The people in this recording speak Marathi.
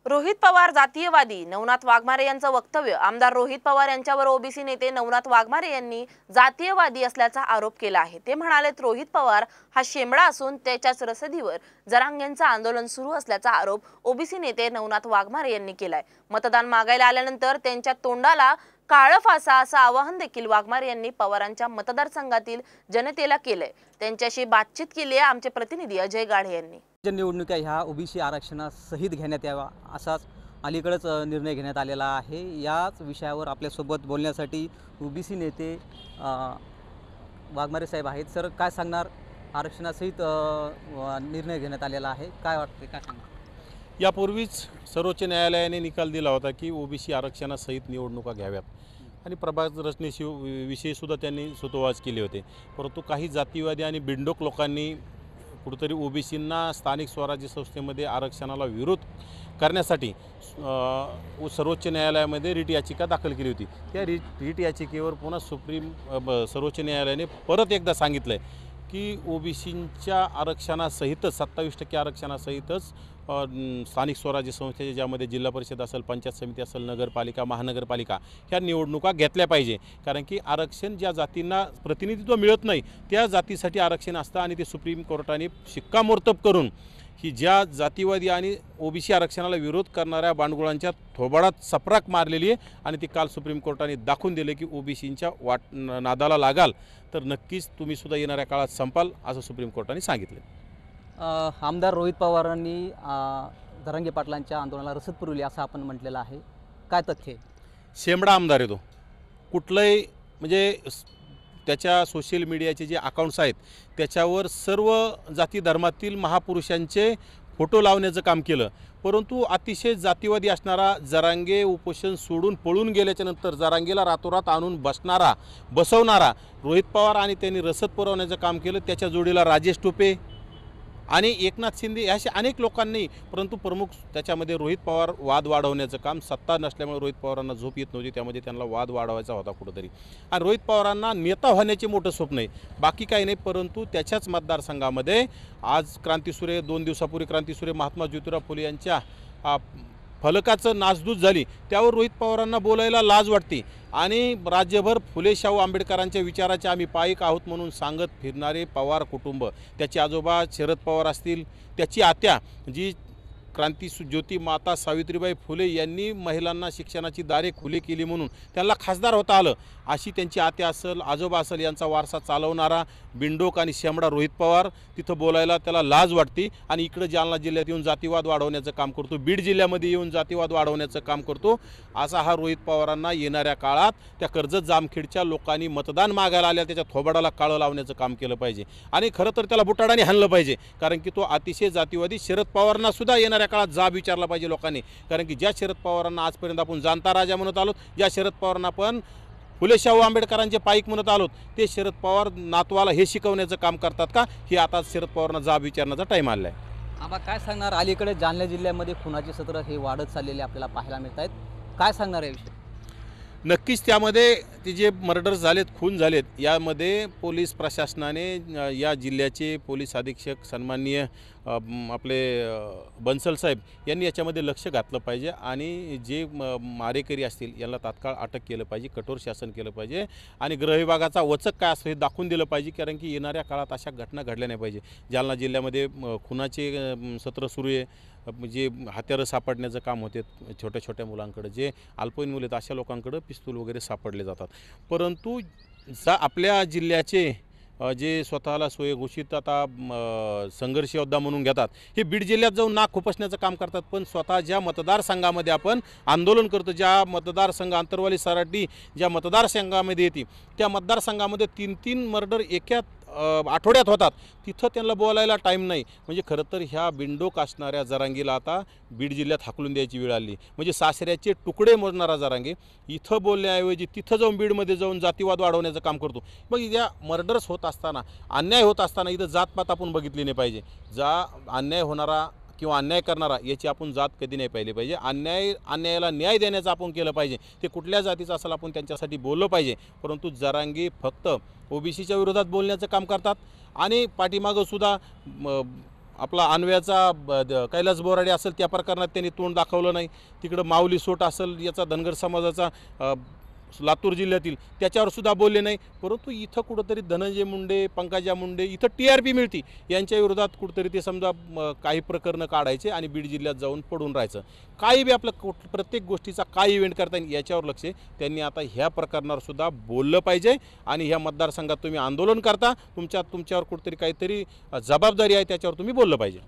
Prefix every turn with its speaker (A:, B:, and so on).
A: रोहित पवार जातीयवादी, नवनाथ वाघमारे यांचं वक्तव्य. आमदार रोहित पवार यांच्यावर ओबीसी नेते नवनाथ वाघमारे यांनी जातीयवादी असल्याचा आरोप केला आहे. ते म्हणाले, रोहित पवार हा शेंबडा असून त्याच्याच रसदीवर जरांगेंचं आंदोलन सुरू असल्याचा आरोप ओबीसी नेते नवनाथ वाघमारे यांनी केलाय. मतदान मागायला आल्यानंतर त्यांच्या तोंडाला काळं फासा असं आवाहन देखील वाघमारे यांनी पवारांच्या मतदारसंघातील जनतेला केलंय. त्यांच्याशी बातचीत केली आहे आमचे प्रतिनिधी अजय गाढे यांनी.
B: निवडणुका ह्या ओबीसी आरक्षणासहित घेण्यात यावा असाच अलीकडेच निर्णय घेण्यात आलेला आहे. याच विषयावर आपल्यासोबत बोलण्यासाठी ओबीसी नेते वाघमारे साहेब आहेत. सर, काय सांगणार? आरक्षणासहित निर्णय घेण्यात आलेला आहे, काय वाटते, काय सांगणार?
C: यापूर्वीच सर्वोच्च न्यायालयाने निकाल दिला होता की ओबीसी आरक्षणासहित निवडणुका घ्याव्यात आणि प्रभाग रचनेविषयी सुद्धा त्यांनी सूतोवाच केले होते. परंतु काही जातीवादी आणि बिंडोक लोकांनी कुठेतरी ओबीसींना स्थानिक स्वराज्य संस्थेमध्ये आरक्षणाला विरोध करण्यासाठी सर्वोच्च न्यायालयामध्ये रिट याचिका दाखल केली होती. त्या रिट याचिकेवर पुन्हा सर्वोच्च न्यायालयाने परत एकदा सांगितलं आहे की ओबीसींच्या आरक्षणासहितच 27% आरक्षणासहितच स्थानिक स्वराज्य संस्थेचे, ज्यामध्ये जिल्हा परिषद असेल, पंचायत समिती असेल, नगरपालिका, महानगरपालिका, ह्या निवडणुका घेतल्या पाहिजे. कारण की आरक्षण ज्या जातींना प्रतिनिधित्व मिळत नाही त्या जातीसाठी आरक्षण असतं आणि ते सुप्रीम कोर्टाने शिक्कामोर्तब करून ही ज्या जातीवादी आणि ओबीसी आरक्षणाला विरोध करणाऱ्या बांडगुळांच्या थोबाडात सपराक मारलेली आहे आणि ती काल सुप्रीम कोर्टाने दाखवून दिले की ओबीसींच्या नादाला लागाल तर नक्कीच तुम्ही सुद्धा येणाऱ्या काळात संपाल, असं सुप्रीम कोर्टाने सांगितले.
B: आमदार रोहित पवारांनी जरांगे पाटलांच्या आंदोलनाला रसद पुरवली असं आपण म्हटलेलं आहे, काय तथ्य?
C: शेंबडा आमदार आहे तो. कुठलंही म्हणजे त्याच्या सोशल मीडियाचे जे अकाउंट्स आहेत त्याच्यावर सर्व जाती धर्मातील महापुरुषांचे फोटो लावण्याचं काम केलं. परंतु अतिशय जातीवादी असणारा जरांगे उपोषण सोडून पळून गेल्याच्यानंतर जरांगेला रातोरात आणून बसवणारा रोहित पवार आणि त्यांनी रसद पुरवण्याचं काम केलं. त्याच्या जोडीला राजेश टोपे आणि एकनाथ शिंदे असे अनेक लोकांनी, परंतु प्रमुख त्याच्यामध्ये रोहित पवार वाद वाढवण्याचं काम, सत्ता नसल्यामुळे रोहित पवारांना झोप येत नव्हती, त्यामध्ये त्यांना वाद वाढवायचा होता कुठंतरी. आणि रोहित पवारांना नेता होण्याचे मोठं स्वप्न आहे, बाकी काही नाही. परंतु त्याच्याच मतदारसंघामध्ये आज क्रांतीसूर्य 2 दिवसापूर्वी क्रांतीसूर्य महात्मा ज्योतिराव फुले यांच्या फलकाचं नासधूस झाली, त्यावर रोहित पवारांना बोलायला लाज वाटते. आणि राज्यभर फुले शाहू आंबेडकरांच्या विचाराचे आम्ही पाईक आहोत म्हणून सांगत फिरणारे पवार कुटुंब, त्याचे आजोबा शरद पवार असतील, त्याची आत्या जी ज्योती माता सावित्रीबाई फुले यांनी महिलांना शिक्षणाची दारे खुली केली म्हणून त्यांना खासदार होता आलं, अशी त्यांची आत्या असेल, आजोबा असेल, यांचा वारसा चालवणारा बिंडोक आणि शेंबडा रोहित पवार तिथं बोलायला त्याला लाज वाटते. आणि इकडं जालना जिल्ह्यात येऊन जातीवाद वाढवण्याचं काम करतो, बीड जिल्ह्यामध्ये येऊन जातीवाद वाढवण्याचं काम करतो. असा हा रोहित पवारांना येणाऱ्या काळात त्या कर्जत जामखेडच्या लोकांनी मतदान मागायला आल्या त्याच्या थोबाडाला काळं लावण्याचं काम केलं पाहिजे आणि खरं तर त्याला बुटाडाने हाणलं पाहिजे. कारण की तो अतिशय जातीवादी. शरद पवारांना सुद्धा येणाऱ्या काळात जाब विचारला पाहिजे लोकांनी. कारण की ज्या शरद पवारांना आजपर्यंत आपण जाणता राजा म्हणत आलो, ज्या शरद पवारांना आपण फुले शाहू आंबेडकरांचे पाईक म्हणत आलो, ते शरद पवार नातवाला हे शिकवण्याचं काम करतात का, हे आता शरद पवारांना जाब विचारण्याचा टाईम आला आहे.
B: आम्हा काय सांगणार? अलीकडे जालना जिल्ह्यामध्ये खुनाचे सत्र हे वाढत चाललेले आपल्याला पाहायला मिळत आहेत, काय सांगणार याविषयी?
C: नक्कीच त्यामध्ये ते जे मर्डर्स झालेत, खून झालेत, यामध्ये पोलीस प्रशासनाने या जिल्ह्याचे पोलीस अधीक्षक सन्माननीय आपले बन्सल साहेब यांनी याच्यामध्ये लक्ष घातलं पाहिजे आणि जे मारेकरी असतील यांना तात्काळ अटक केलं पाहिजे, कठोर शासन केलं पाहिजे आणि गृहविभागाचा वचक काय असं हे दाखवून दिलं पाहिजे. कारण की येणाऱ्या काळात अशा घटना घडल्या नाही पाहिजे. जालना जिल्ह्यामध्ये खुनाचे सत्र सुरू आहे, जे हत्यारं सापडण्याचं काम होते छोट्या छोट्या मुलांकडे, जे अल्पवयीन मुले आहेत अशा लोकांकडे पिस्तूल वगैरे सापडले जातात. परंतु आपल्या जिल्ह्याचे जे स्वतःला स्वयंघोषित आता संघर्ष योद्धा म्हणून घेतात, हे बीड जिल्ह्यात जाऊन नाक खुपसण्याचं काम करतात. पण स्वतः ज्या मतदारसंघामध्ये आपण आंदोलन करतो, ज्या मतदारसंघ अंतरवाली सराटी ज्या मतदारसंघामध्ये येते, त्या मतदारसंघामध्ये 3-3 मर्डर एका आठवड्यात होतात, तिथं त्यांना बोलायला टाईम नाही. म्हणजे खरं तर ह्या बिंडोक असणाऱ्या जरांगीला आता बीड जिल्ह्यात हाकलून द्यायची वेळ आली. म्हणजे सासऱ्याचे तुकडे मोजणारा जरांगे इथं बोलण्याऐवजी तिथं जाऊन बीडमध्ये जाऊन जातीवाद वाढवण्याचं काम करतो. मग या मर्डर्स होत असताना, अन्याय होत असताना इथं जातपात आपण बघितली नाही पाहिजे. अन्याय होणारा किंवा अन्याय करणारा याची आपण जात कधी नाही पाहिली पाहिजे. अन्यायाला न्याय देण्याचं आपण केलं पाहिजे. ते कुठल्या जातीचं असेल आपण त्यांच्यासाठी बोललं पाहिजे. परंतु जरांगे फक्त ओबीसीच्या विरोधात बोलण्याचं काम करतात आणि पाठीमागं सुद्धा आपला अन्व्याचा कैलास बोराडे असेल त्या प्रकरणात त्यांनी तोंड दाखवलं नाही. तिकडं माऊली सोट असेल याचा धनगर समाजाचा लातूर जिल्ह्यातील त्याच्यावर सुद्धा बोलले नाही. परंतु इथं कुठंतरी धनंजय मुंडे, पंकजा मुंडे इथं TRP मिळती यांच्या विरोधात कुठंतरी ते समजा काही प्रकरणं काढायचे आणि बीड जिल्ह्यात जाऊन पडून राहायचं. काही बी आपलं प्रत्येक गोष्टीचा काय इव्हेंट करता येईल याच्यावर लक्ष त्यांनी आता ह्या प्रकरणावर सुद्धा बोललं पाहिजे. आणि ह्या मतदारसंघात तुम्ही आंदोलन करता, तुमच्यावर कुठंतरी काहीतरी जबाबदारी आहे त्याच्यावर तुम्ही बोललं पाहिजे.